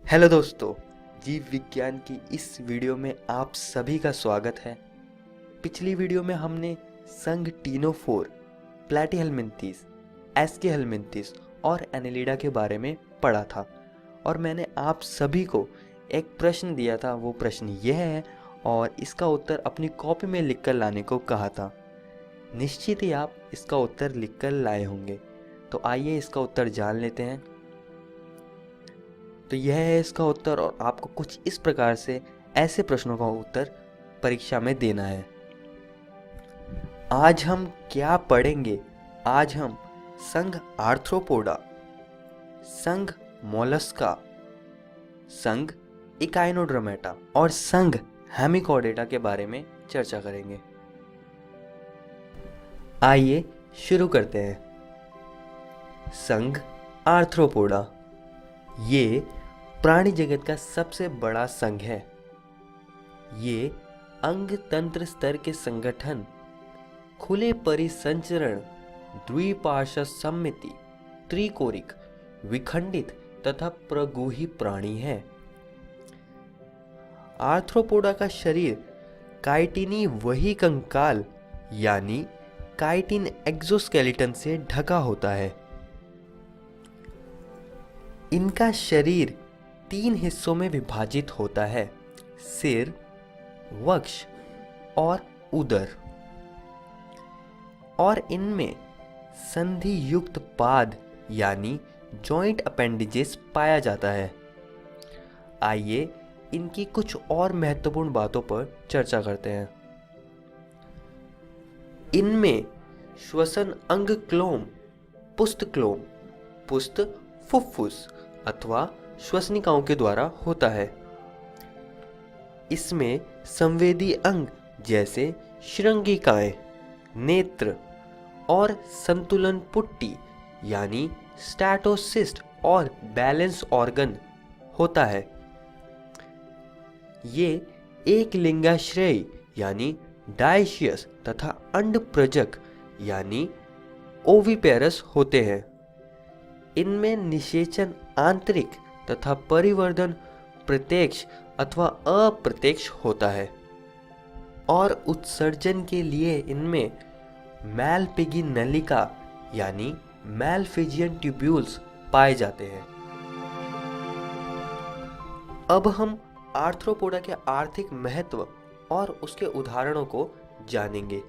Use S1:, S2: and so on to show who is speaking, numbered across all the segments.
S1: Hello दोस्तों, जीव विज्ञान की इस वीडियो में आप सभी का स्वागत है। पिछली वीडियो में हमने संघ टीनोफोर, प्लैटीहेलमिन्थीस, एस्कीहेलमिन्थीस और एनेलिडा के बारे में पढ़ा था और मैंने आप सभी को एक प्रश्न दिया था। वो प्रश्न यह है और इसका उत्तर अपनी कॉपी में लिखकर लाने को कहा था। निश्चित ही आप इसका उत्तर लिखकर लाए होंगे, तो आइए इसका उत्तर जान लेते हैं। तो यह है इसका उत्तर और आपको कुछ इस प्रकार से ऐसे प्रश्नों का उत्तर परीक्षा में देना है। आज हम क्या पढ़ेंगे? आज हम संघ आर्थ्रोपोडा, संघ मोलस्का, संघ इकाइनोडर्मेटा और संघ हेमिकॉर्डेटा के बारे में चर्चा करेंगे। आइए शुरू करते हैं। संघ आर्थ्रोपोडा ये प्राणी जगत का सबसे बड़ा संघ है। ये अंग तंत्र स्तर के संगठन, खुले परिसंचरण, द्विपार्श्व सममिति, त्रिकोरिक, विखंडित तथा प्रगुही प्राणी है। आर्थ्रोपोडा का शरीर काइटिनी वही कंकाल यानी काइटिन एक्सोस्केलेटन से ढका होता है। इनका शरीर 3 हिस्सों में विभाजित होता है: सिर, वक्ष और उदर। और इनमें संधि युक्त पाद यानी जॉइंट अपेंडेजेस पाया जाता है। आइए इनकी कुछ और महत्वपूर्ण बातों पर चर्चा करते हैं। इनमें श्वसन अंग क्लोम, पुस्त क्लोम, पुस्त फुफ्फुस अथवा श्वसनिकाओं के द्वारा होता है। इसमें संवेदी अंग जैसे श्रृंगिकाएं, नेत्र और संतुलन पुट्टी यानी स्टैटोसिस्ट और बैलेंस ऑर्गन होता है। ये एक लिंगाश्रयी यानी डायशियस तथा अंड प्रजक यानी ओविपेरस होते हैं। इनमें निषेचन आंतरिक तथा परिवर्धन प्रत्यक्ष अथवा अप्रत्यक्ष होता है और उत्सर्जन के लिए इनमें मैलपिगी नलिका यानी मैलफिजियन ट्यूब्यूल्स पाए जाते हैं। अब हम आर्थ्रोपोडा के आर्थिक महत्व और उसके उदाहरणों को जानेंगे,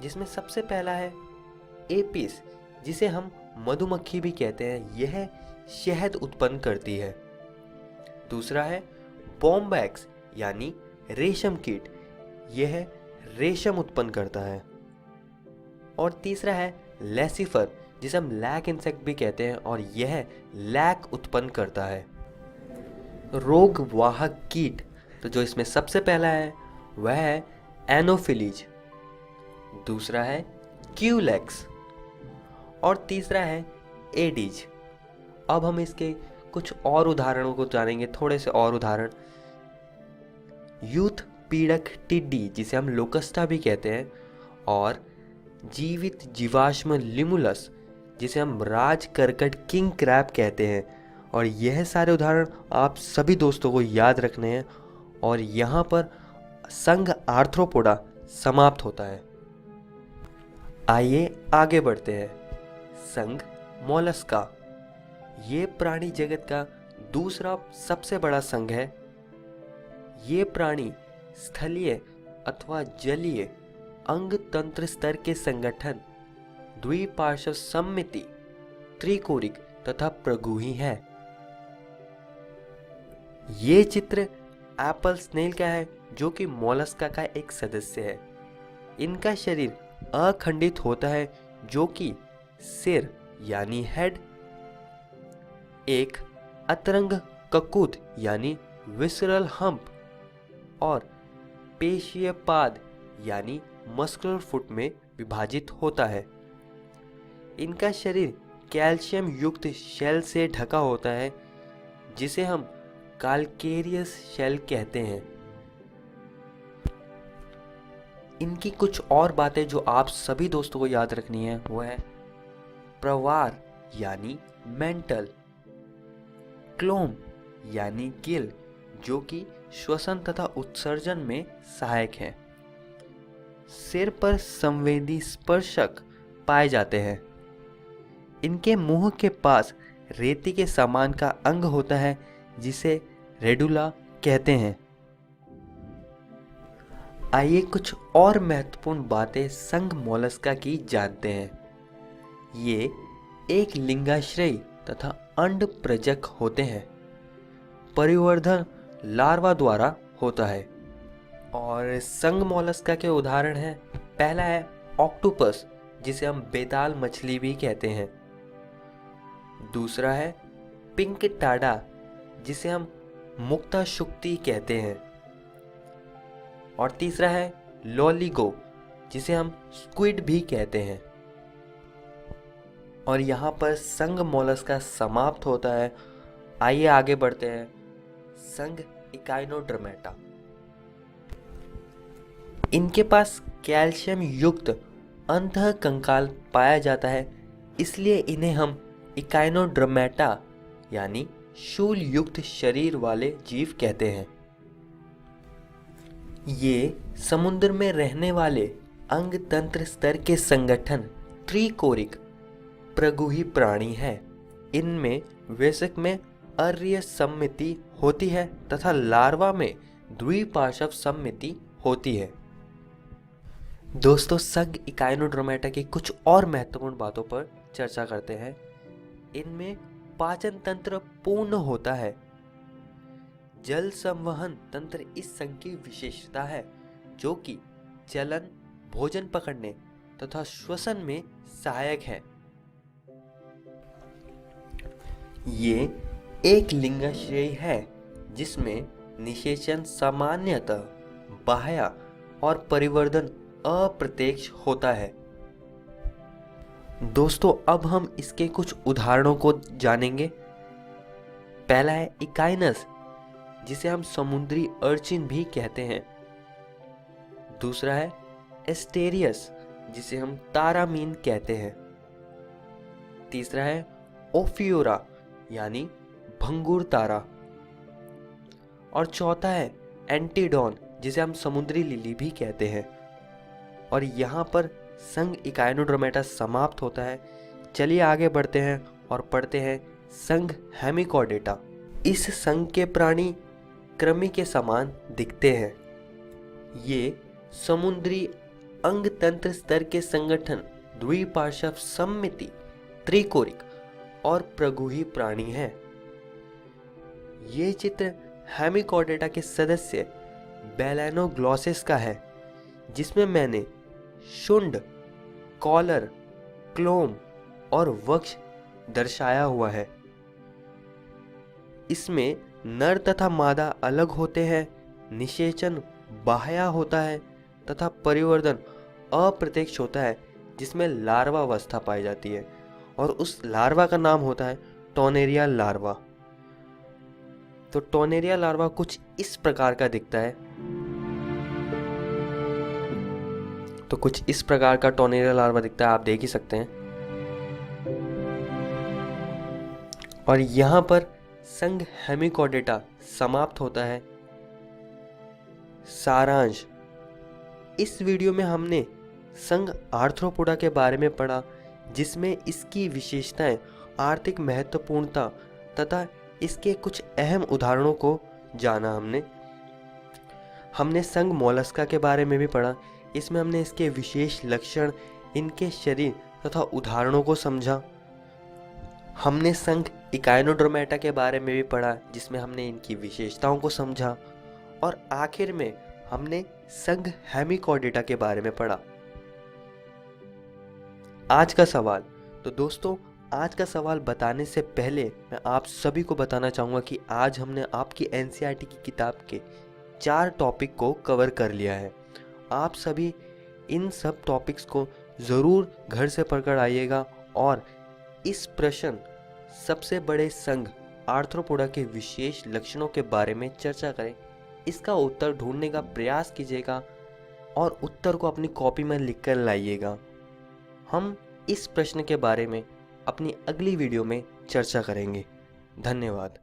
S1: जिसमें सबसे पहला है एपिस, जिसे हम मधुमक्खी भी कहते हैं। यह शहद उत्पन्न करती है। दूसरा है बॉम्बैक्स यानी रेशम कीट, यह रेशम उत्पन्न करता है। और तीसरा है लेसिफर, जिसे हम लैक इंसेक्ट भी कहते हैं और यह लैक उत्पन्न करता है। रोग वाहक कीट, तो जो इसमें सबसे पहला है वह है एनोफिलीज, दूसरा है क्यूलेक्स और तीसरा है एडीज। अब हम इसके कुछ और उदाहरणों को जानेंगे, थोड़े से और उदाहरण। यूथ पीड़क टिड्डी, जिसे हम लोकस्टा भी कहते हैं, और जीवित जीवाश्म लिमुलस, जिसे हम राज करकट किंग क्रैब कहते हैं। और यह सारे उदाहरण आप सभी दोस्तों को याद रखने हैं। और यहाँ पर संघ आर्थ्रोपोडा समाप्त होता है। आइए आगे बढ़ते हैं। संघ मोलस्का, ये प्राणी जगत का दूसरा सबसे बड़ा संघ है। ये प्राणी स्थलीय अथवा जलीय अंग तंत्र स्तर के संगठन, द्विपार्श्व सममिति, त्रिकोरिक तथा प्रगुही है। ये चित्र एप्पल स्नेल का है, जो कि मोलस्का का एक सदस्य है। इनका शरीर अखंडित होता है, जो कि सिर यानी हेड, एक अतरंग ककुत यानी विसरल हम्प और पेशीय पाद यानी मस्कुलर फुट में विभाजित होता है। इनका शरीर कैल्शियम युक्त शेल से ढका होता है, जिसे हम काल्केरियस शेल कहते हैं। इनकी कुछ और बातें जो आप सभी दोस्तों को याद रखनी है वो है प्रवार यानी मेंटल, क्लोम यानी गिल जो कि श्वसन तथा उत्सर्जन में सहायक हैं। सिर पर संवेदी स्पर्शक पाए जाते हैं। इनके मुंह के पास रेती के समान का अंग होता है जिसे रेडुला कहते हैं। आइए कुछ और महत्वपूर्ण बातें संघ मोलस्का की जानते हैं। ये एक लिंगाश्रयी तथा अंड प्रजक होते हैं। परिवर्धन लार्वा द्वारा होता है। और संघ मोलस्का के उदाहरण हैं, पहला है ऑक्टोपस जिसे हम बेताल मछली भी कहते हैं। दूसरा है पिंक टाडा जिसे हम मुक्ता शुक्ति कहते हैं। और तीसरा है लॉलीगो जिसे हम स्क्विड भी कहते हैं। और यहाँ पर संघ मोलस्का समाप्त होता है। आइए आगे बढ़ते हैं। संघ इकाइनोडर्मेटा। इनके पास कैल्शियम युक्त अंतःकंकाल पाया जाता है, इसलिए इन्हें हम इकाइनोडर्मेटा यानी शूल युक्त शरीर वाले जीव कहते हैं। ये समुद्र में रहने वाले अंग तंत्र स्तर के संगठन त्रिकोरिक प्रगुही प्राणी है। इनमें वयस्क में अर्य सममिति होती है तथा लार्वा में द्विपार्श्व सममिति होती है। दोस्तों, संघ इकाइनोडर्मेटा की कुछ और महत्वपूर्ण बातों पर चर्चा करते हैं। इनमें पाचन तंत्र पूर्ण होता है। जल संवहन तंत्र इस संघ की विशेषता है जो कि चलन, भोजन पकड़ने तथा श्वसन में सहायक है। ये एक लिंगाश्रयी है जिसमें निषेचन सामान्यतः बाह्य और परिवर्धन अप्रत्यक्ष होता है। दोस्तों, अब हम इसके कुछ उदाहरणों को जानेंगे। पहला है इकाइनस जिसे हम समुद्री अर्चिन भी कहते हैं। दूसरा है एस्टेरियस जिसे हम तारामीन कहते हैं। तीसरा है ओफियोरा यानी भंगुर तारा। और चौथा है एंटीडॉन जिसे हम समुद्री लिली भी कहते हैं। और यहाँ पर संघ इकाइनोडर्मेटा समाप्त होता है। चलिए आगे बढ़ते हैं और पढ़ते हैं संघ हेमिकॉर्डेटा। इस संघ के प्राणी कृमि के समान दिखते हैं। ये समुद्री अंग तंत्र स्तर के संगठन द्विपार्श्व सममिति त्रिकोरिक और प्रगुही प्राणी हैं। ये चित्र हेमिकॉर्डेटा के सदस्य बेलेनोग्लॉसिस का है जिसमें मैंने शुंड, कॉलर, क्लोम और वक्ष दर्शाया हुआ है। इसमें नर तथा मादा अलग होते हैं, निषेचन बाह्य होता है तथा परिवर्धन अप्रत्यक्ष होता है जिसमें लार्वा अवस्था पाई जाती है और उस लार्वा का नाम होता है टोनेरिया लार्वा। तो टोनेरिया लार्वा कुछ इस प्रकार का दिखता है। तो कुछ इस प्रकार का टोनेरिया लार्वा दिखता है, आप देख ही सकते हैं। और यहाँ पर संघ हेमिकॉर्डेटा समाप्त होता है। सारांश, इस वीडियो में हमने संघ आर्थ्रोपोडा के बारे में पढ़ा जिसमें इसकी विशेषताएं, आर्थिक महत्वपूर्णता तथा इसके कुछ अहम उदाहरणों को जाना। हमने संघ मोलस्का के बारे में भी पढ़ा। इसमें हमने इसके विशेष लक्षण, इनके शरीर तथा उदाहरणों को समझा। हमने संघ इकाइनोडर्मेटा के बारे में भी पढ़ा जिसमें हमने इनकी विशेषताओं को समझा। और आखिर में हमने संघ हेमिकॉर्डेटा के बारे में पढ़ा। आज का सवाल, तो दोस्तों आज का सवाल बताने से पहले मैं आप सभी को बताना चाहूँगा कि आज हमने आपकी एनसीईआरटी की किताब के 4 टॉपिक को कवर कर लिया है। आप सभी इन सब टॉपिक्स को ज़रूर घर से पढ़कर आइएगा और इस प्रश्न सबसे बड़े संघ आर्थ्रोपोडा के विशेष लक्षणों के बारे में चर्चा करें, इसका उत्तर ढूंढने का प्रयास कीजिएगा और उत्तर को अपनी कॉपी में लिखकर लाइएगा। हम इस प्रश्न के बारे में अपनी अगली वीडियो में चर्चा करेंगे। धन्यवाद।